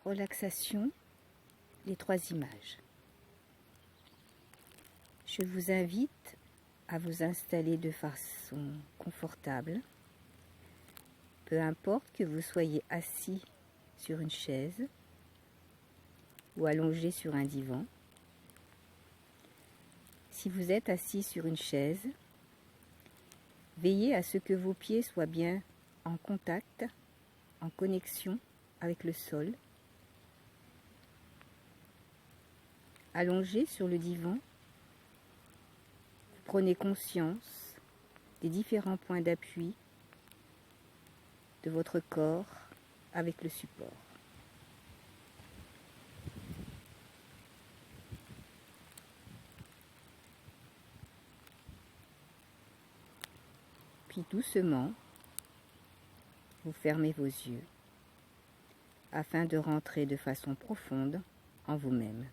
relaxation, les 3 images. Je vous invite à vous installer de façon confortable, peu importe que vous soyez assis sur une chaise ou allongé sur un divan. Si vous êtes assis sur une chaise, veillez à ce que vos pieds soient bien en contact, en connexion avec le sol. Allongé sur le divan, vous prenez conscience des différents points d'appui de votre corps avec le support. Puis doucement, vous fermez vos yeux afin de rentrer de façon profonde en vous-même.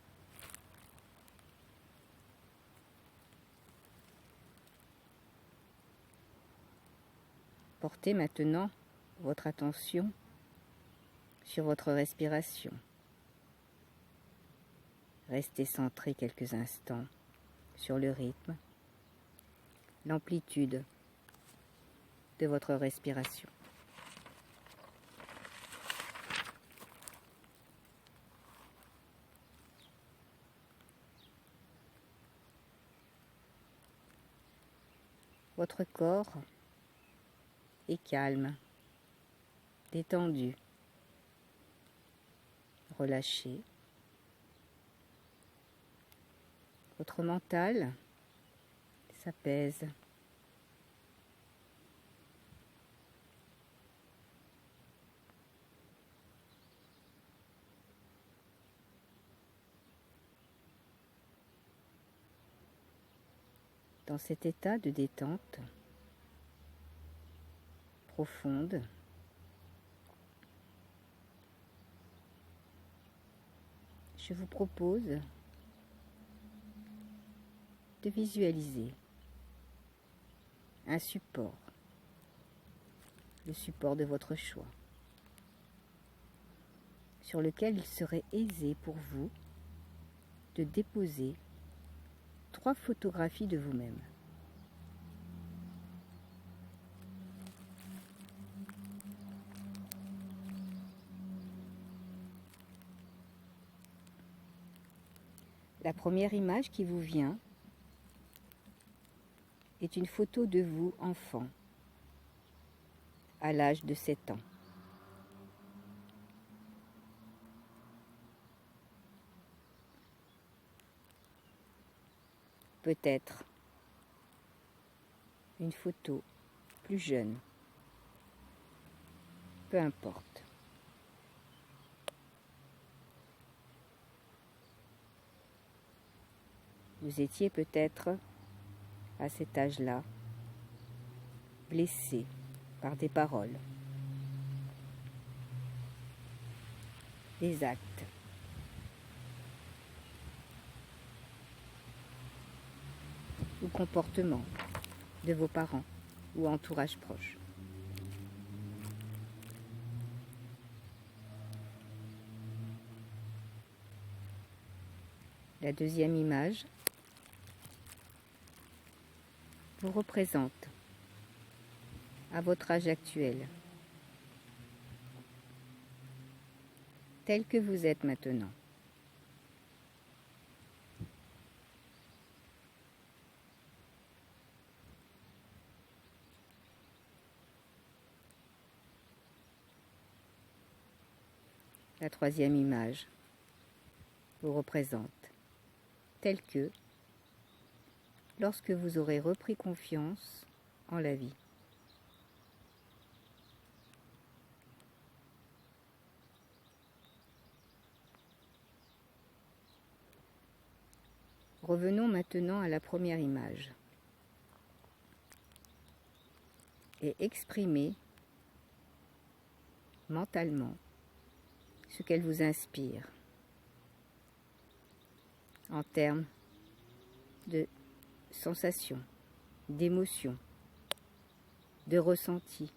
Portez maintenant votre attention sur votre respiration. Restez centré quelques instants sur le rythme, l'amplitude de votre respiration. Votre corps est calme, détendu, relâché. Votre mental s'apaise. Dans cet état de détente profonde, je vous propose de visualiser un support, le support de votre choix, sur lequel il serait aisé pour vous de déposer 3 photographies de vous-même. La première image qui vous vient est une photo de vous enfant, à l'âge de 7 ans. Peut-être une photo plus jeune, peu importe. Vous étiez peut-être à cet âge-là blessé par des paroles, des actes, ou comportements de vos parents ou entourage proche. La deuxième image vous représente à votre âge actuel, tel que vous êtes maintenant. La troisième image vous représente tel que lorsque vous aurez repris confiance en la vie. Revenons maintenant à la première image et exprimez mentalement ce qu'elle vous inspire en termes de sensations, d'émotions, de ressentis.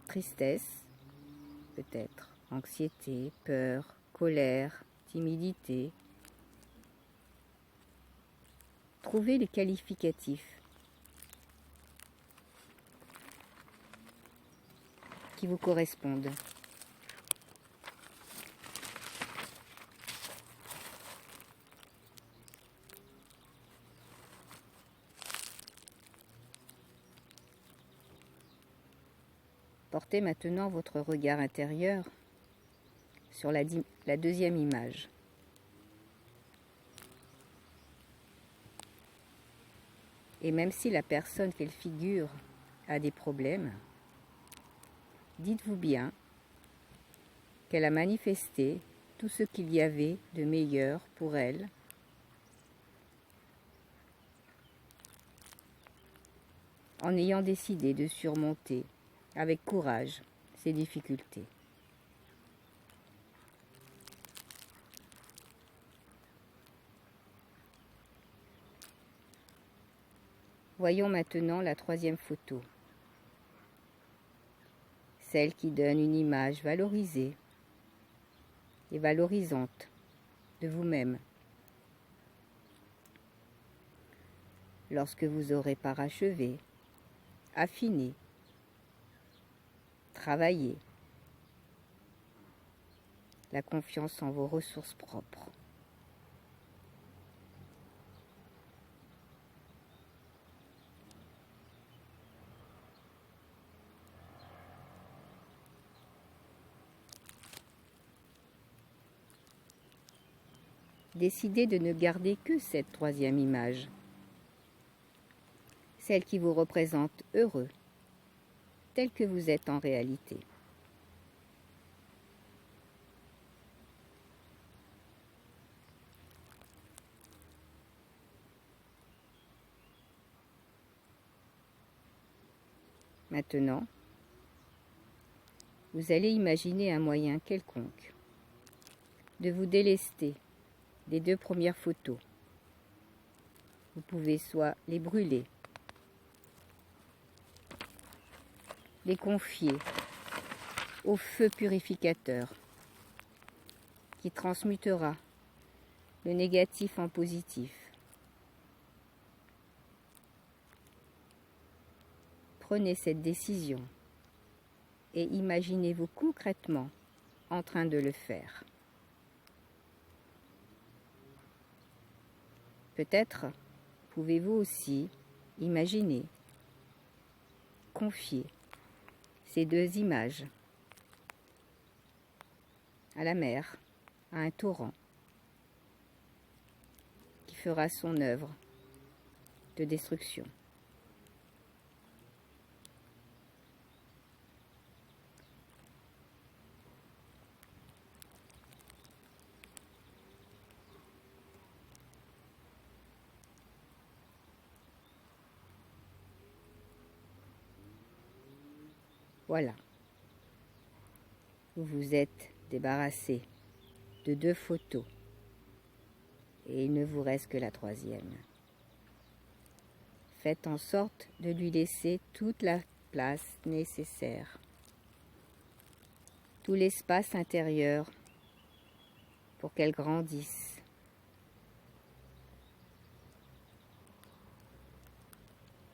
Tristesse, peut-être anxiété, peur, colère, timidité. Trouvez les qualificatifs qui vous correspondent. Portez maintenant votre regard intérieur sur la deuxième image. Et même si la personne qu'elle figure a des problèmes, dites-vous bien qu'elle a manifesté tout ce qu'il y avait de meilleur pour elle en ayant décidé de surmonter avec courage ses difficultés. Voyons maintenant la troisième photo, celle qui donne une image valorisée et valorisante de vous-même. Lorsque vous aurez parachevé, affiné, travaillé, la confiance en vos ressources propres. Décidez de ne garder que cette troisième image, celle qui vous représente heureux, tel que vous êtes en réalité. Maintenant, vous allez imaginer un moyen quelconque de vous délester des deux premières photos. Vous pouvez soit les brûler, les confier au feu purificateur qui transmutera le négatif en positif. Prenez cette décision et imaginez-vous concrètement en train de le faire. Peut-être pouvez-vous aussi imaginer, confier ces deux images à la mer, à un torrent qui fera son œuvre de destruction. Voilà. Vous vous êtes débarrassé de deux photos et il ne vous reste que la troisième. Faites en sorte de lui laisser toute la place nécessaire, tout l'espace intérieur pour qu'elle grandisse.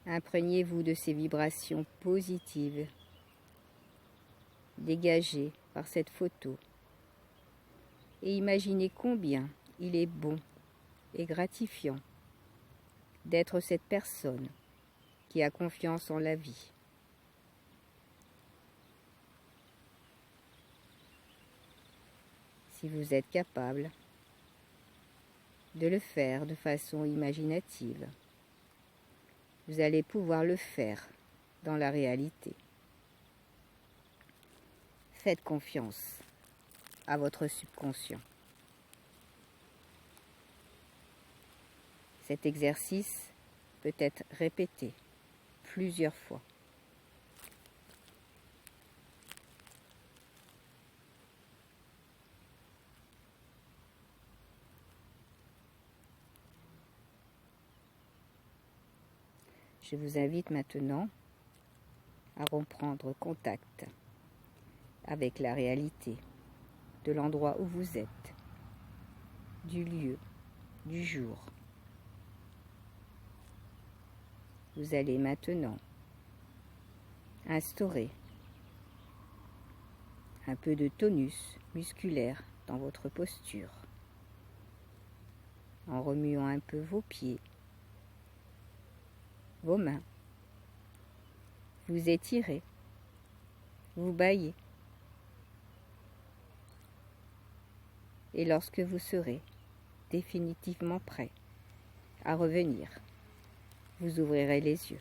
Imprégnez-vous de ces vibrations positives dégagées par cette photo et imaginez combien il est bon et gratifiant d'être cette personne qui a confiance en la vie. Si vous êtes capable de le faire de façon imaginative, vous allez pouvoir le faire dans la réalité. Faites confiance à votre subconscient. Cet exercice peut être répété plusieurs fois. Je vous invite maintenant à reprendre contact avec la réalité de l'endroit où vous êtes, du lieu, du jour. Vous allez maintenant instaurer un peu de tonus musculaire dans votre posture, en remuant un peu vos pieds, vos mains. Vous étirez, vous bâillez. Et lorsque vous serez définitivement prêt à revenir, vous ouvrirez les yeux.